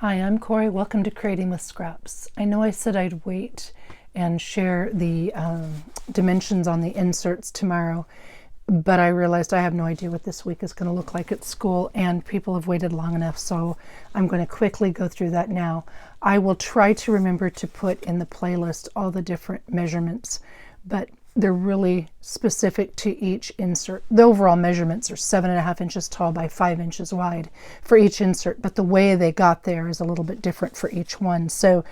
Hi, I'm Corey. Welcome to Creating with Scraps. I know I said I'd wait and share the dimensions on the inserts tomorrow, but I realized I have no idea what this week is going to look like at school, and people have waited long enough, so I'm going to quickly go through that now. I will try to remember to put in the playlist all the different measurements, but they're really specific to each insert. The overall measurements are 7.5 inches tall by 5 inches wide for each insert, but the way they got there is a little bit different for each one. So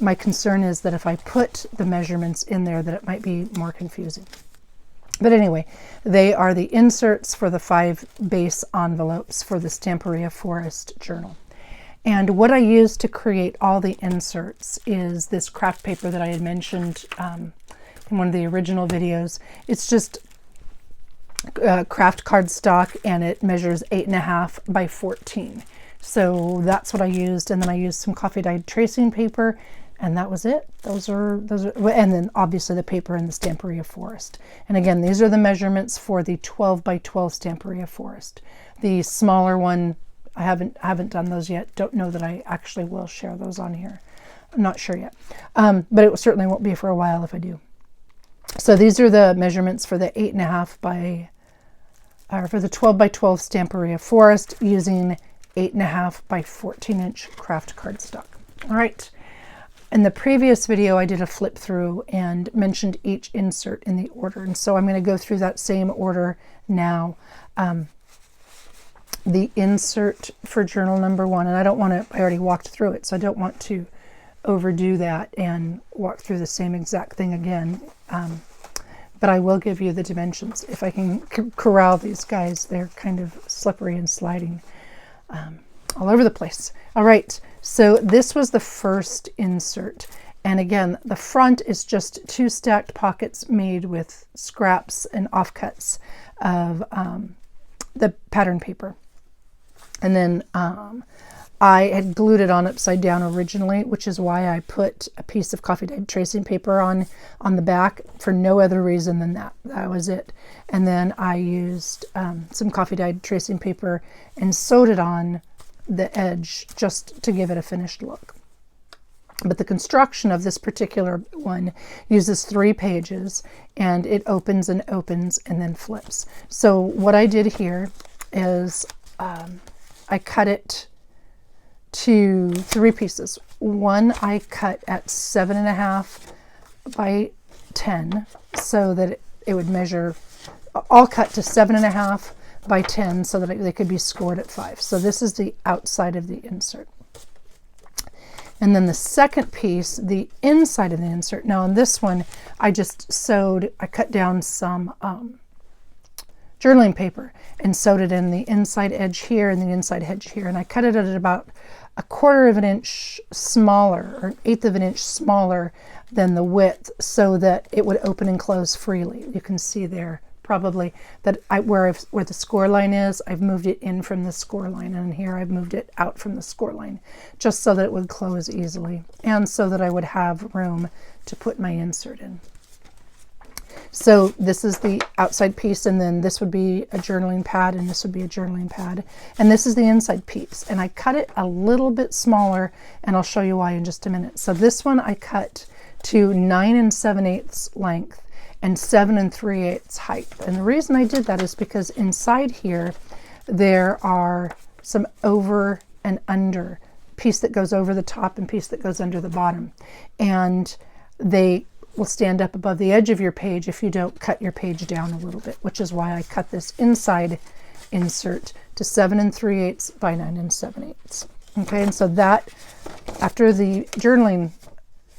my concern is that if I put the measurements in there, that it might be more confusing. But anyway, they are the inserts for the 5 base envelopes for the Stamperia Forest journal. And what I use to create all the inserts is this craft paper that I had mentioned in one of the original videos. It's just craft cardstock, and it measures 8.5 by 14. So that's what I used, and then I used some coffee dyed tracing paper, and that was it. Those are, and then obviously the paper in the Stamperia Forest. And again, these are the measurements for the 12 by 12 Stamperia Forest. The smaller one, I haven't done those yet. Don't know that I actually will share those on here. I'm not sure yet, but it certainly won't be for a while if I do. So these are the measurements for the 8.5 by, or for the 12 by 12 Stamperia Forest using 8.5 by 14 inch craft cardstock. All right. In the previous video, I did a flip through and mentioned each insert in the order. And so I'm going to go through that same order now. The insert for journal number 1, and I don't want to, I already walked through it, so I don't want to overdo that and walk through the same exact thing again. But I will give you the dimensions if I can corral these guys. They're kind of slippery and sliding all over the place. All right, so this was the first insert. And again, the front is just 2 stacked pockets made with scraps and offcuts of the pattern paper. And then I had glued it on upside down originally, which is why I put a piece of coffee dyed tracing paper on the back for no other reason than that. That was it. And then I used some coffee dyed tracing paper and sewed it on the edge just to give it a finished look. But the construction of this particular one uses 3 pages, and it opens and opens and then flips. So what I did here is I cut it to 3 pieces. One I cut at 7.5 by 10 so that it would measure, all cut to 7.5 by 10 so that they could be scored at 5. So this is the outside of the insert. And then the second piece, the inside of the insert. Now on this one, I just sewed, I cut down some journaling paper and sewed it in the inside edge here and the inside edge here. And I cut it at about 1/4 of an inch smaller, or 1/8 of an inch smaller than the width, so that it would open and close freely. You can see there probably that where the score line is, I've moved it in from the score line, and here I've moved it out from the score line, just so that it would close easily and so that I would have room to put my insert in. So this is the outside piece, and then this would be a journaling pad, and this would be a journaling pad. And this is the inside piece. And I cut it a little bit smaller, and I'll show you why in just a minute. So this one I cut to 9 7/8 length and 7 3/8 height. And the reason I did that is because inside here, there are some over and under, piece that goes over the top and piece that goes under the bottom. And they will stand up above the edge of your page if you don't cut your page down a little bit, which is why I cut this inside insert to 7 3/8 by 9 7/8. Okay, and so that, after the journaling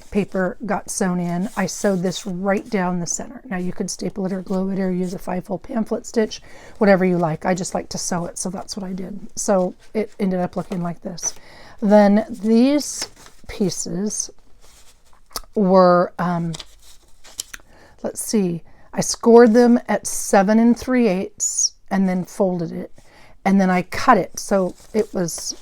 paper got sewn in, I sewed this right down the center. Now you could staple it or glue it or use a 5-fold pamphlet stitch, whatever you like. I just like to sew it, so that's what I did. So it ended up looking like this. Then these pieces were, let's see, I scored them at 7 3/8 and then folded it, and then I cut it. So it was,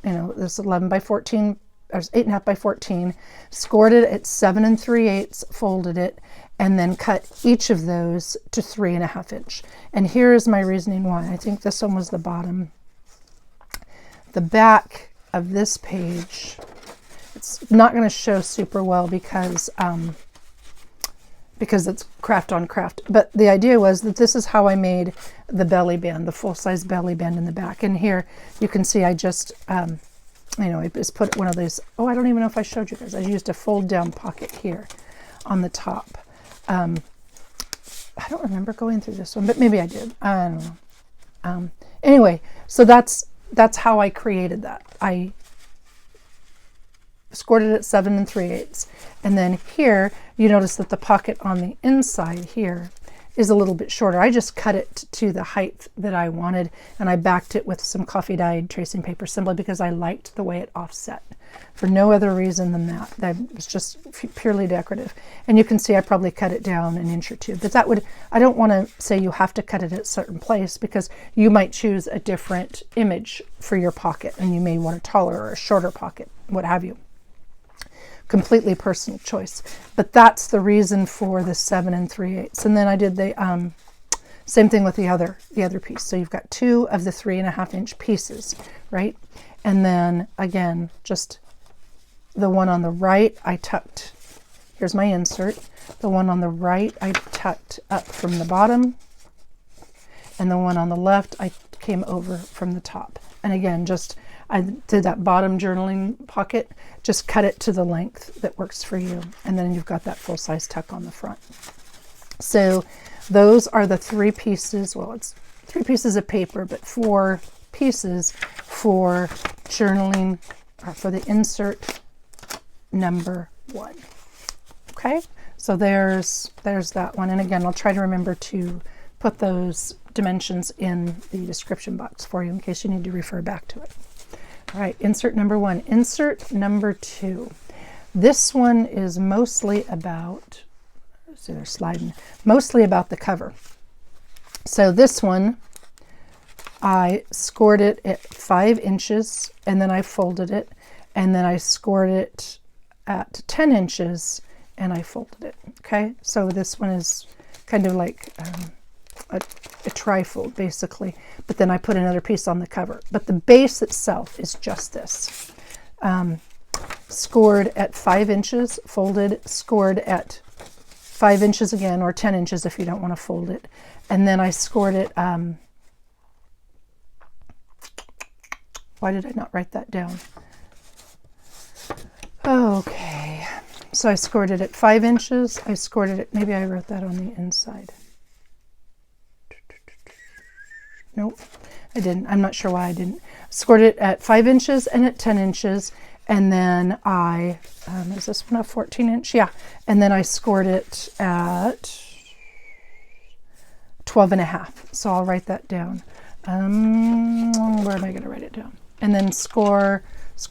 this 11 by 14, or 8.5 by 14, scored it at 7 3/8, folded it, and then cut each of those to 3.5 inch. And here is my reasoning why. I think this one was the bottom. The back of this page. It's not going to show super well because it's craft on craft. But the idea was that this is how I made the belly band, the full-size belly band in the back. And here you can see I just, I just put one of these, oh, I don't even know if I showed you guys. I used a fold-down pocket here on the top. I don't remember going through this one, but maybe I did. I don't know. Anyway, so that's how I created that. I scored it at 7 3/8. And then here, you notice that the pocket on the inside here is a little bit shorter. I just cut it to the height that I wanted, and I backed it with some coffee dyed tracing paper simply because I liked the way it offset. For no other reason than that. That was just purely decorative. And you can see I probably cut it down an inch or two. But I don't want to say you have to cut it at a certain place, because you might choose a different image for your pocket, and you may want a taller or a shorter pocket, what have you. Completely personal choice. But that's the reason for the 7 3/8. And then I did the same thing with the other piece. So you've got 2 of the 3.5 inch pieces, right? And then again, just the one on the right, I tucked, here's my insert. The one on the right, I tucked up from the bottom. And the one on the left, I came over from the top. And again, I did that bottom journaling pocket, just cut it to the length that works for you. And then you've got that full-size tuck on the front. So those are the 3 pieces. Well, it's 3 pieces of paper, but 4 pieces for journaling, or for the insert number 1. Okay, so there's that one. And again, I'll try to remember to put those dimensions in the description box for you in case you need to refer back to it. All right, insert number 1. Insert number 2. This one is mostly about, see, they're sliding, mostly about the cover. So this one, I scored it at 5 inches, and then I folded it, and then I scored it at 10 inches, and I folded it. Okay, so this one is kind of like a trifold basically, but then I put another piece on the cover. But the base itself is just this. Scored at 5 inches, folded, scored at 5 inches again, or 10 inches if you don't want to fold it. And then I scored it, why did I not write that down? Okay, so I scored it at 5 inches. I scored it at, maybe I wrote that on the inside. Nope, I didn't. I'm not sure why I didn't. Scored it at 5 inches and at 10 inches. And then I, is this one a 14 inch? Yeah. And then I scored it at 12.5. So I'll write that down. Where am I going to write it down? And then score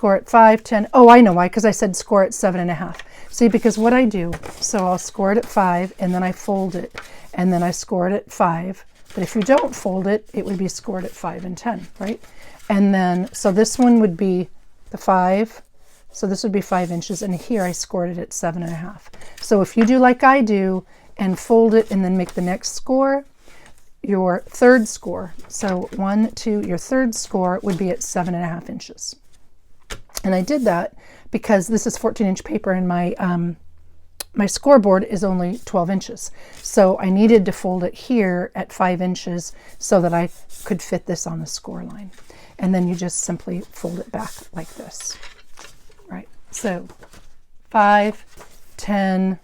at 5, 10. Oh, I know why, because I said score at 7.5. See, because what I do, so I'll score it at 5 and then I fold it and then I score it at 5. But if you don't fold it, it would be scored at 5 and 10, right? And then, so this one would be the 5. So this would be 5 inches. And here I scored it at 7.5. So if you do like I do and fold it and then make the next score, your third score, so 1, 2, your third score would be at 7.5 inches. And I did that because this is 14-inch paper and my scoreboard is only 12 inches. So I needed to fold it here at 5 inches so that I could fit this on the score line. And then you just simply fold it back like this, right? So 5, 10,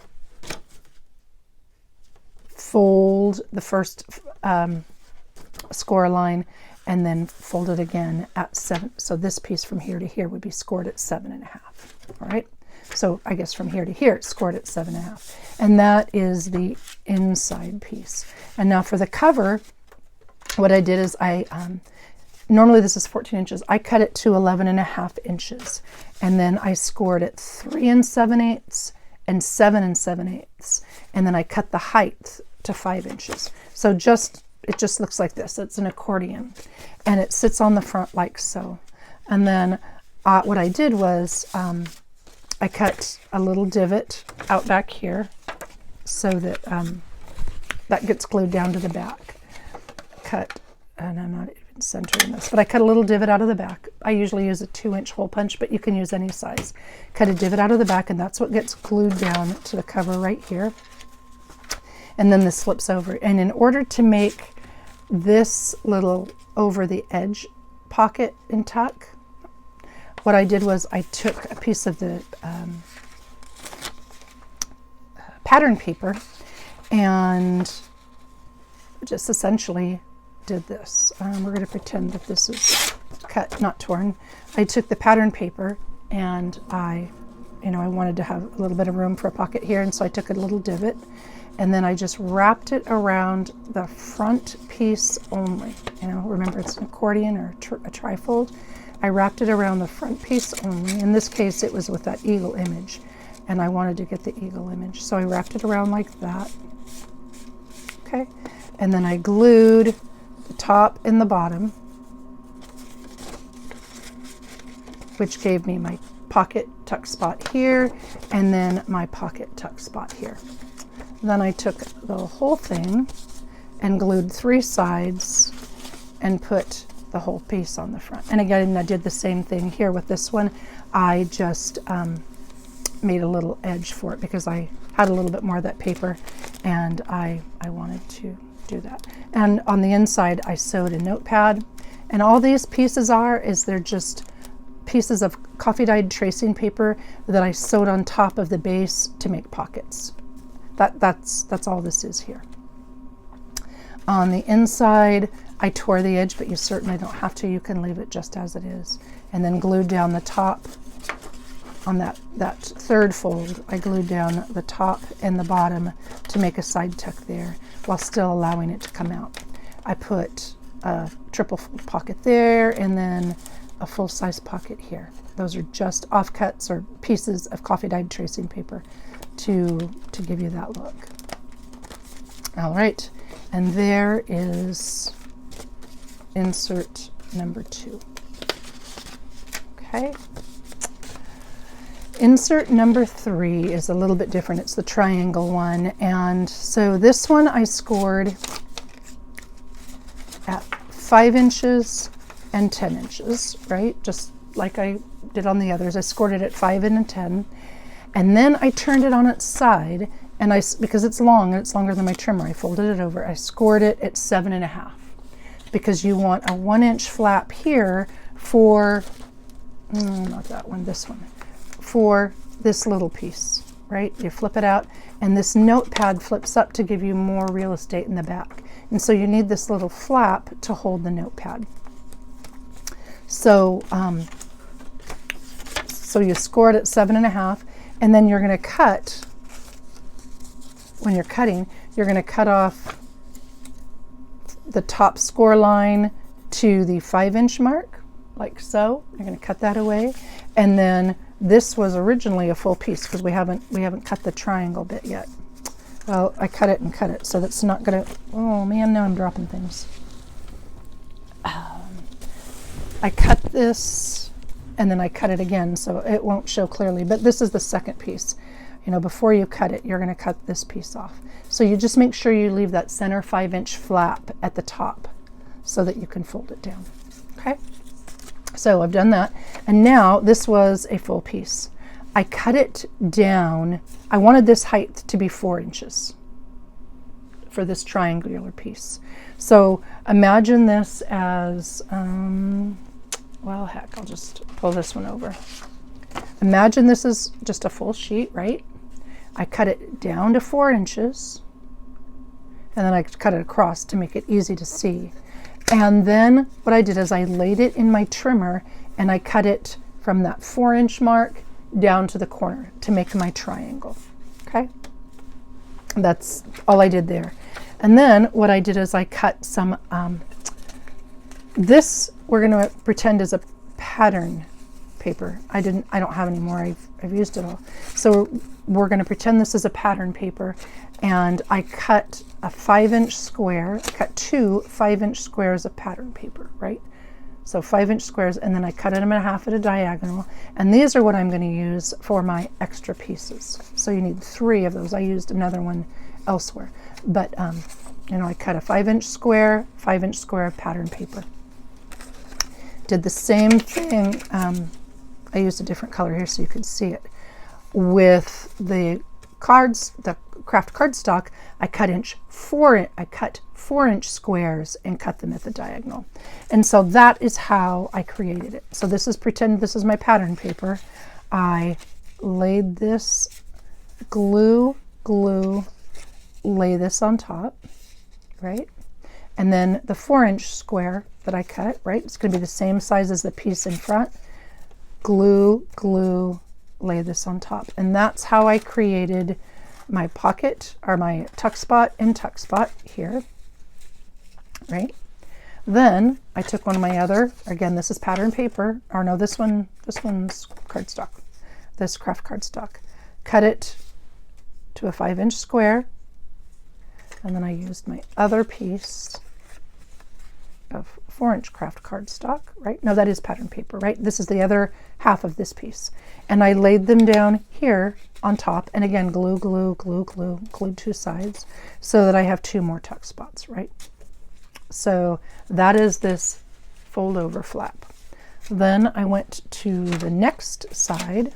fold the first score line, and then fold it again at 7. So this piece from here to here would be scored at 7.5, all right? So I guess from here to here, it's scored at 7.5. And that is the inside piece. And now for the cover, what I did is normally this is 14 inches. I cut it to 11.5 inches. And then I scored at 3 7/8 and 7 7/8. And then I cut the height to 5 inches. So it just looks like this. It's an accordion. And it sits on the front like so. And then what I did was, I cut a little divot out back here so that that gets glued down to the back. Cut, and I'm not even centering this. But I cut a little divot out of the back. I usually use a 2-inch hole punch, but you can use any size. Cut a divot out of the back, and that's what gets glued down to the cover right here. And then this flips over. And in order to make this little over the edge pocket and tuck, what I did was I took a piece of the pattern paper and just essentially did this. We're going to pretend that this is cut, not torn. I took the pattern paper and I wanted to have a little bit of room for a pocket here, and so I took a little divot and then I just wrapped it around the front piece only. Remember it's an accordion or a trifold. I wrapped it around the front piece only. In this case, it was with that eagle image, and I wanted to get the eagle image. So I wrapped it around like that. Okay. And then I glued the top and the bottom, which gave me my pocket tuck spot here, and then my pocket tuck spot here. Then I took the whole thing and glued 3 sides and put the whole piece on the front. And again, I did the same thing here with this one. I just made a little edge for it because I had a little bit more of that paper, and I wanted to do that. And on the inside, I sewed a notepad. And all these pieces they're just pieces of coffee dyed tracing paper that I sewed on top of the base to make pockets. That's all this is here. On the inside, I tore the edge, but you certainly don't have to. You can leave it just as it is. And then glued down the top on that third fold. I glued down the top and the bottom to make a side tuck there while still allowing it to come out. I put a triple fold pocket there and then a full-size pocket here. Those are just offcuts or pieces of coffee dyed tracing paper to give you that look. All right, and there is insert number 2. Okay. Insert number 3 is a little bit different. It's the triangle one, and so this one I scored at 5 inches and 10 inches, right? Just like I did on the others. I scored it at 5 and 10. And then I turned it on its side, and because it's long and it's longer than my trimmer, I folded it over. I scored it at 7.5 because you want a 1-inch flap here for, not that one, this one, for this little piece, right? You flip it out, and this notepad flips up to give you more real estate in the back. And so you need this little flap to hold the notepad. So, so you score it at 7.5. And then you're going to cut, when you're cutting, you're going to cut off the top score line to the 5-inch mark, like so. You're going to cut that away. And then this was originally a full piece because we haven't cut the triangle bit yet. Well, I cut it and cut it, so that's not going to, oh man, now I'm dropping things. I cut this, and then I cut it again, so it won't show clearly, but this is the second piece. Before you cut it, you're going to cut this piece off. So you just make sure you leave that center 5-inch flap at the top so that you can fold it down. Okay? So I've done that, and now this was a full piece. I cut it down. I wanted this height to be 4 inches for this triangular piece. So imagine this as, well, heck, I'll just pull this one over. Imagine this is just a full sheet, right? I cut it down to 4 inches, and then I cut it across to make it easy to see. And then what I did is I laid it in my trimmer, and I cut it from that 4-inch mark down to the corner to make my triangle, okay? That's all I did there. And then what I did is I cut some, this we're going to pretend is a pattern paper. I don't have any more. I've used it all. So we're going to pretend this is a pattern paper, and I cut a 5-inch square. I cut 2 5-inch squares of pattern paper, right? So 5-inch squares, and then I cut them in half at a diagonal. And these are what I'm going to use for my extra pieces. So you need 3 of those. I used another one elsewhere, but I cut a 5-inch square of pattern paper. Did the same thing. I used a different color here so you could see it. With the cards, the craft cardstock, I cut 4-inch squares and cut them at the diagonal. And so that is how I created it. So this is, pretend this is my pattern paper. I laid this glue, lay this on top, right? And then the 4-inch square that I cut, right? It's going to be the same size as the piece in front. Glue, lay this on top. And that's how I created my pocket, or my tuck spot and tuck spot here, right? Then I took one of my other, again, this is pattern paper, or no, this one's cardstock, this craft cardstock. Cut it to a 5-inch square, and then I used my other piece of 4-inch craft cardstock, right? No, that is pattern paper, right? This is the other half of this piece. And I laid them down here on top, and again, glued 2 sides so that I have 2 more tuck spots, right? So that is this fold over flap. Then I went to the next side,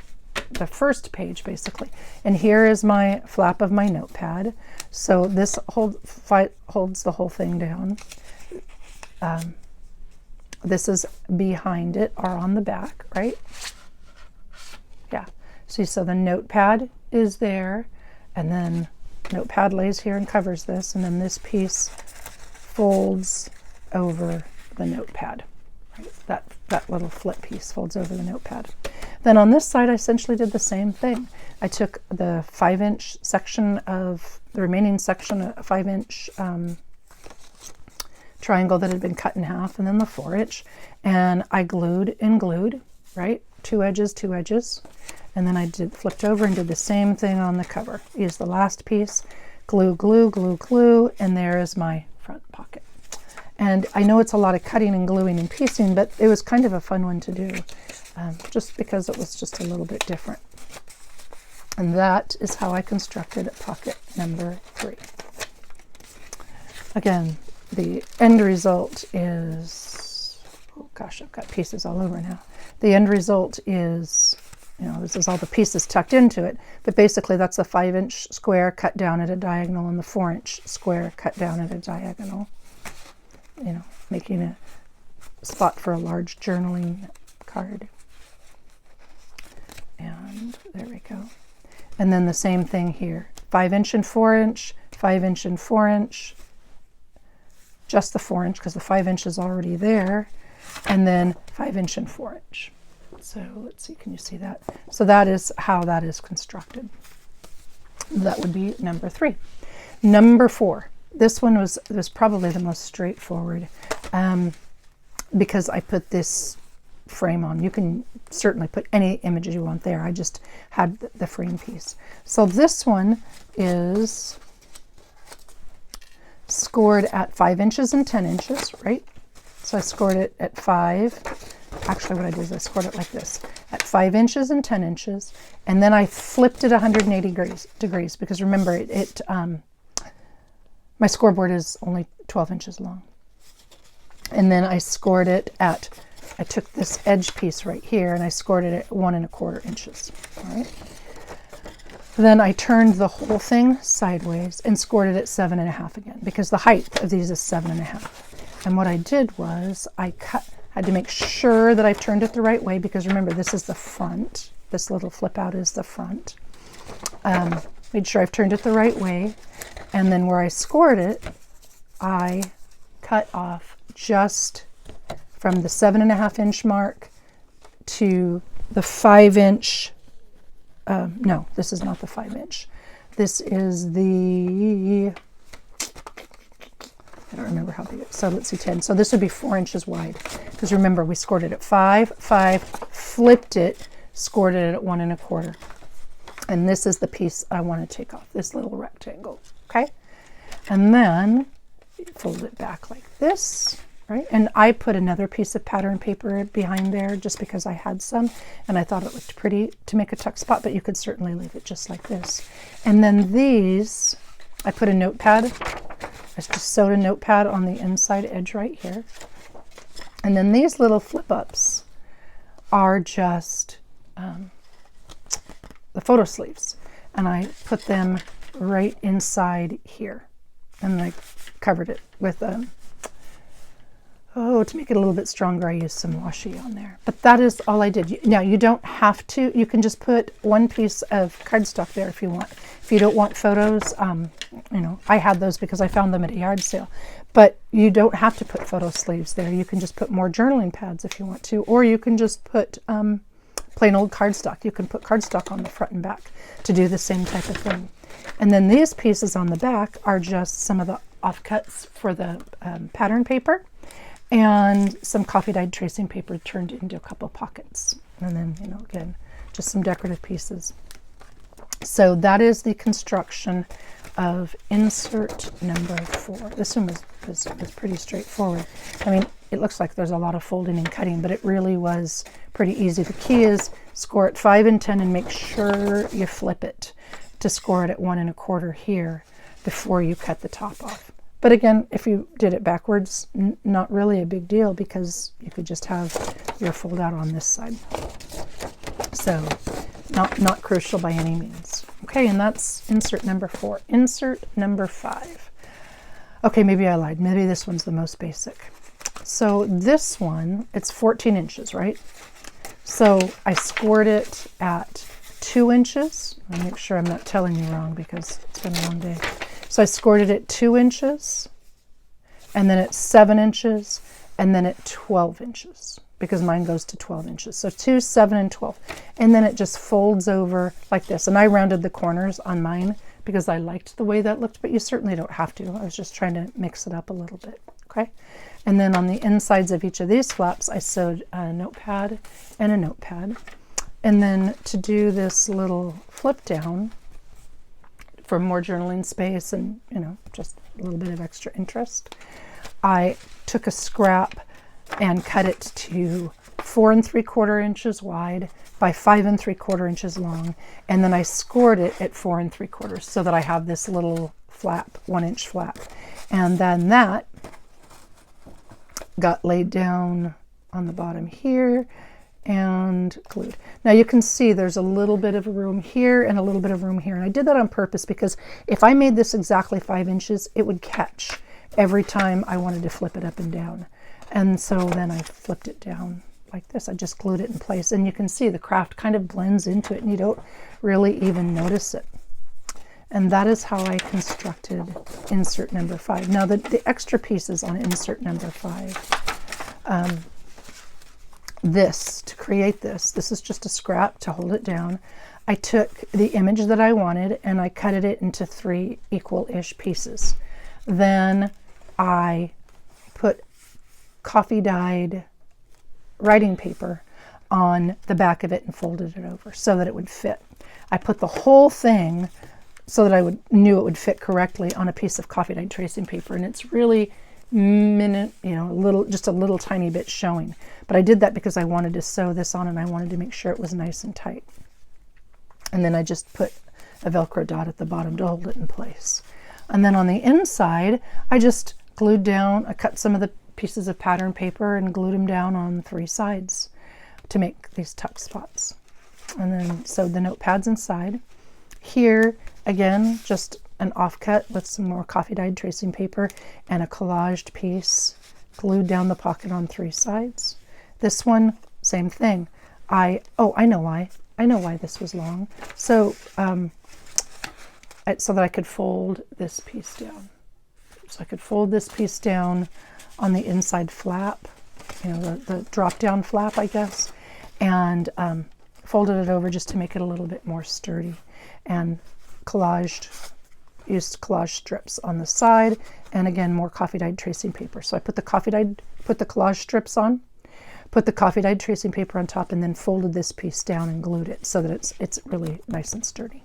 the first page basically, and here is my flap of my notepad. So this holds the whole thing down. This is behind it or on the back, right? Yeah. See, so the notepad is there, and then notepad lays here and covers this, and then this piece folds over the notepad. Right? That little flip piece folds over the notepad. Then on this side, I essentially did the same thing. I took the 5-inch section of the remaining section, a 5-inch triangle that had been cut in half, and then the 4-inch, and I glued, right? 2 edges, and then I flipped over and did the same thing on the cover. Used the last piece, glue, and there is my front pocket. And I know it's a lot of cutting and gluing and piecing, but it was kind of a fun one to do, just because it was just a little bit different. And that is how I constructed pocket number 3. Again, the end result is, oh gosh, I've got pieces all over now. The end result is, you know, this is all the pieces tucked into it, but basically that's a 5-inch square cut down at a diagonal and the 4-inch square cut down at a diagonal, you know, making a spot for a large journaling card. And there we go. And then the same thing here, 5-inch and 4-inch, 5-inch and 4-inch, just the 4-inch because the 5-inch is already there, and then 5-inch and 4-inch. So let's see, can you see that? So that is how that is constructed. That would be number 3. Number 4. This one was probably the most straightforward because I put this frame on. You can certainly put any images you want there. I just had the frame piece. So this one is scored at 5 inches and 10 inches, right? So I scored it at 5. Actually, what I did is I scored it like this, at 5 inches and 10 inches, and then I flipped it 180 degrees because remember, my scoreboard is only 12 inches long. And then I scored it at, I took this edge piece right here and I scored it at 1 1/4 inches. All right. Then I turned the whole thing sideways and scored it at 7.5 again because the height of these is 7.5. And what I did was I had to make sure that I turned it the right way because remember, this is the front. This little flip out is the front. Made sure I've turned it the right way. And then where I scored it, I cut off just from the 7.5 inch mark to the 5-inch. No, this is not the 5-inch. This is the, I don't remember how big it is. So let's see, 10. So this would be 4 inches wide. Because remember, we scored it at 5, flipped it, scored it at 1 1/4. And this is the piece I want to take off, this little rectangle, okay? And then fold it back like this, right? And I put another piece of pattern paper behind there just because I had some, and I thought it looked pretty to make a tuck spot, but you could certainly leave it just like this. And then these, I put a notepad. I just sewed a notepad on the inside edge right here. And then these little flip-ups are just the photo sleeves. And I put them right inside here. And I covered it with to make it a little bit stronger, I used some washi on there. But that is all I did. Now, you don't have to. You can just put one piece of cardstock there if you want. If you don't want photos, you know, I had those because I found them at a yard sale. But you don't have to put photo sleeves there. You can just put more journaling pads if you want to. Or you can just put plain old cardstock. You can put cardstock on the front and back to do the same type of thing. And then these pieces on the back are just some of the offcuts for the pattern paper and some coffee dyed tracing paper turned into a couple of pockets. And then, you know, again, just some decorative pieces. So that is the construction of insert number 4. This one was pretty straightforward. I mean, it looks like there's a lot of folding and cutting, but it really was pretty easy. The key is score at 5 and 10 and make sure you flip it to score it at 1 1/4 here before you cut the top off. But again, if you did it backwards, not really a big deal because you could just have your fold out on this side. So not crucial by any means. Okay, and that's insert number 4. Insert number 5. Okay, maybe I lied. Maybe this one's the most basic. So this one, it's 14 inches, right? So I scored it at 2 inches. I'll make sure I'm not telling you wrong because it's been a long day. So I scored it at 2 inches, and then at 7 inches, and then at 12 inches, because mine goes to 12 inches. So 2, 7, and 12. And then it just folds over like this. And I rounded the corners on mine because I liked the way that looked, but you certainly don't have to. I was just trying to mix it up a little bit, okay? And then on the insides of each of these flaps, I sewed a notepad and a notepad. And then to do this little flip down for more journaling space and, you know, just a little bit of extra interest, I took a scrap and cut it to 4 3/4 inches wide by 5 3/4 inches long. And then I scored it at 4 3/4 so that I have this little flap, 1 inch flap. And then that got laid down on the bottom here and glued. Now you can see there's a little bit of room here and a little bit of room here. And I did that on purpose because if I made this exactly 5 inches, it would catch every time I wanted to flip it up and down. And so then I flipped it down like this. I just glued it in place. And you can see the craft kind of blends into it and you don't really even notice it. And that is how I constructed insert number 5. Now the extra pieces on insert number 5, to create this is just a scrap to hold it down. I took the image that I wanted and I cut it into 3 equal-ish pieces. Then I put coffee dyed writing paper on the back of it and folded it over so that it would fit. I put the whole thing so that I knew it would fit correctly on a piece of coffee dyed tracing paper, and it's really just a little tiny bit showing. But I did that because I wanted to sew this on and I wanted to make sure it was nice and tight. And then I just put a Velcro dot at the bottom to hold it in place. And then on the inside, I just glued down, I cut some of the pieces of pattern paper and glued them down on 3 sides to make these tuck spots. And then sewed the notepads inside. Here, again, just an offcut with some more coffee dyed tracing paper and a collaged piece, glued down the pocket on 3 sides. This one, same thing. I know why. I know why this was long. So, so that I could fold this piece down. So I could fold this piece down on the inside flap, the drop down flap, I guess, and folded it over just to make it a little bit more sturdy, and used collage strips on the side, and again more coffee dyed tracing paper. So I put the collage strips on, put the coffee dyed tracing paper on top, and then folded this piece down and glued it so that it's really nice and sturdy.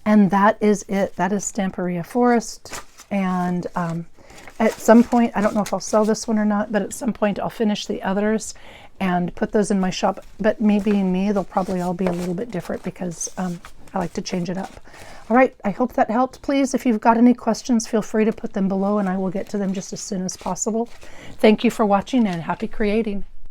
And that is it. That is Stamperia Forest. And at some point, I don't know if I'll sell this one or not, but at some point I'll finish the others and put those in my shop. But me being me, they'll probably all be a little bit different because I like to change it up. All right, I hope that helped. Please, if you've got any questions, feel free to put them below and I will get to them just as soon as possible. Thank you for watching and happy creating.